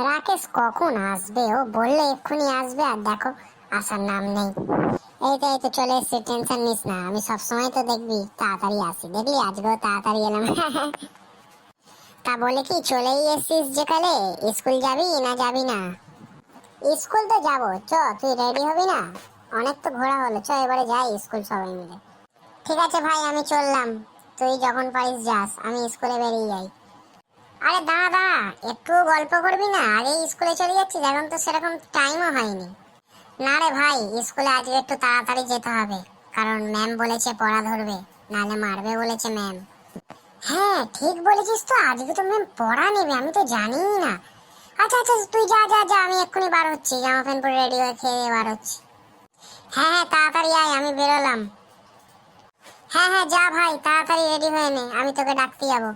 রাকেশ কখন আসবে? ও বললে এক্ষুনি আসবে, আর দেখো আসার নাম নেই। এই তো চলে এসছি, টেনশন নিস না, আমি সবসময় তো দেখবি তাড়াতাড়ি আসি, দেখলি আজকেও তাড়াতাড়ি এলাম। তা বলে কি চলেই এসছিস যে কালে? স্কুল যাবি না যাবি না? স্কুল তো যাবো, চ তুই রেডি হবি না? অনেক তো ঘোরা হলো, চ এবারে যাই স্কুল সবাই মিলে। ঠিক আছে ভাই, আমি চললাম। তুই যখন পারিস যাস, আমি স্কুলে বেরিয়ে যাই। আরে দাঁড়া দাঁড়া, একটু গল্প করবি না? আগে স্কুলে চলে যাচ্ছিস, এখন তো সেরকম টাইমও হয়নি। না রে ভাই, স্কুলে আজকে একটু তাড়াতাড়ি যেতে হবে, কারণ ম্যাম বলেছে পড়া ধরবে, নালে মারবে বলেছে ম্যাম। হ্যাঁ ঠিক বলেছিস তো, আজকে তো ম্যাম পড়া নেবে, আমি তো জানিই না। আচ্ছা আচ্ছা, তুই যা যা যা, আমি এক্ষুনি বার হচ্ছি, জামা প্যান্ট পরে রেডি হয়ে খেয়ে বার হচ্ছি। হ্যাঁ হ্যাঁ তাড়াতাড়ি আয়, আমি বেরোলাম। হ্যাঁ হ্যাঁ যা ভাই, তাড়াতাড়ি রেডি হয়ে নে, আমি তোকে ডাকতে যাবো।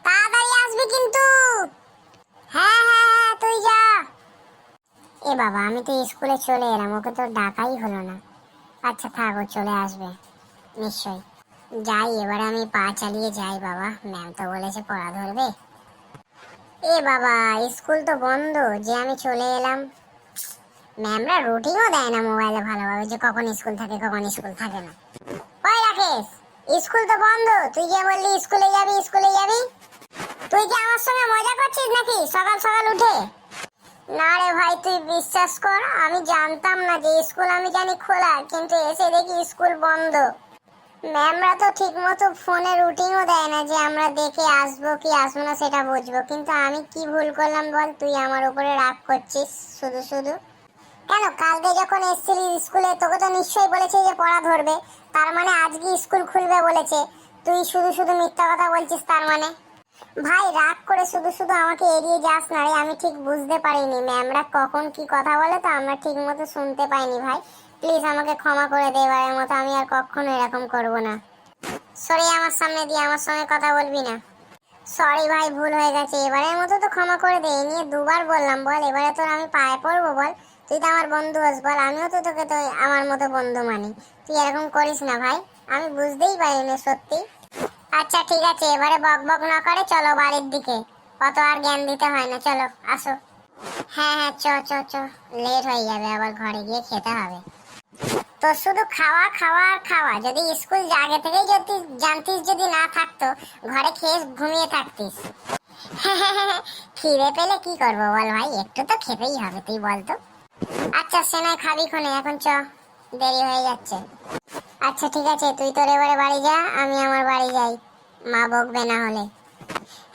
তাড়াতাড়ি আসবি কিন্তু। হ্যাঁ হ্যাঁ হ্যাঁ তুই যা। এ বাবা, আমি তো স্কুলে চলে এলাম, ওকে তো ডাকাই হলো না। আচ্ছা থাক, ও চলে আসবে নিশ্চয়ই। যাই এবারে, আমি পা চালিয়ে যাই। বাবা, ম্যাম তো বলেছে পড়া ধরবে। এ বাবা, স্কুল তো বন্ধ, যে আমি চলে এলাম। ম্যামরা রুটিনও দেয় না মোবাইলে ভালোভাবে, যে কখন স্কুল থাকে কখন স্কুল থাকে না। ওই রাকেশ, স্কুল তো বন্ধ, তুই যে বললি স্কুলে যাবি স্কুলে যাবি, তুই কি আমার সঙ্গে মজা করছিস নাকি সকাল সকাল উঠে? না রে ভাই, তুই বিশ্বাস কর, আমি জানতাম না যে স্কুল, আমি জানি খোলা, কিন্তু এসে দেখি স্কুল বন্ধ। ম্যামরা তো ঠিক মতো ফোনে রুটিনও দেয় না, যে আমরা দেখে আসবো কি আসবো না সেটা বুঝবো। কিন্তু আমি কি ভুল করলাম বল, তুই আমার উপরে রাগ করছিস শুধু শুধু? কেন, কালকে যখন এসেছিলি স্কুলে তোকে তো নিশ্চয়ই বলেছে যে পড়া ধরবে, তার মানে আজকে স্কুল খুলবে বলেছে। তুই শুধু শুধু মিথ্যা কথা বলছিস তার মানে। ভাই রাগ করে শুধু শুধু আমাকে এড়িয়ে যাস না রে, আমি ঠিক বুঝতে পারিনি ম্যামরা কখন কি কথা বলে, তো আমরা ঠিক মতো শুনতে পাইনি ভাই। প্লিজ আমাকে ক্ষমা করে দে এবারের মতো, আমি আর কখনো এরকম করব না। সরি, আমার সামনে দিয়ে আমার সঙ্গে কথা বলবি না। সরি ভাই, ভুল হয়ে গেছে, এবারের মতো তো ক্ষমা করে দে। এই নিয়ে দুবার বললাম, বল এবারে তোর আমি পায়ে পড়বো বল? তুই তো আমার বন্ধু হোস, বল আমিও তো তোকে তো আমার মতো বন্ধু মানি। তুই এরকম করিস না ভাই, আমি বুঝতেই পারিনি সত্যি। আচ্ছা ঠিক আছে, এবারে বক বক না করে চলো বাড়ির দিকে, অত আর জ্ঞান দিতে হয় না, চলো আসো। হ্যাঁ হ্যাঁ চ চ চ, লেট হয়ে যাবে, আবার ঘরে গিয়ে খেতে হবে। তো শুধু খাওয়া খাওয়া আর খাওয়া, যদি স্কুল আগে থেকেই যদি জানতিস, যদি না থাকতো ঘরে খেয়ে ঘুমিয়ে থাকতিস। খিদে পেলে কি করবো বল ভাই, একটু তো খেতেই হবে, তুই বলতো। আচ্ছা সে নয় খাবি খুনে, এখন চ, দেরি হয়ে যাচ্ছে। আচ্ছা ঠিক আছে, তুই তোর এবারে বাড়ি যা, আমি আমার বাড়ি যাই, মা বকবে না হলে।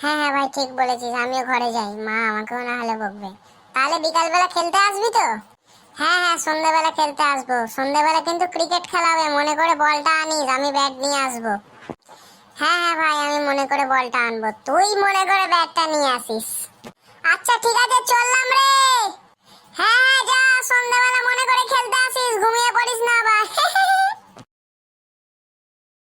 হ্যাঁ হ্যাঁ ভাই ঠিক বলেছিস, আমিও ঘরে যাই, মা আমাকেও না হলে বকবে। তাহলে বিকালবেলা খেলতে আসবি তো? হ্যাঁ হ্যাঁ সন্ধ্যেবেলা খেলতে আসবো, সন্ধ্যেবেলা কিন্তু ক্রিকেট খেলা হবে, মনে করে বলটা আনিস, আমি ব্যাট নিয়ে আসবো। হ্যাঁ হ্যাঁ ভাই, আমি মনে করে বলটা আনবো, তুই মনে করে ব্যাটটা নিয়ে আসিস। আচ্ছা ঠিক আছে, চললাম রে।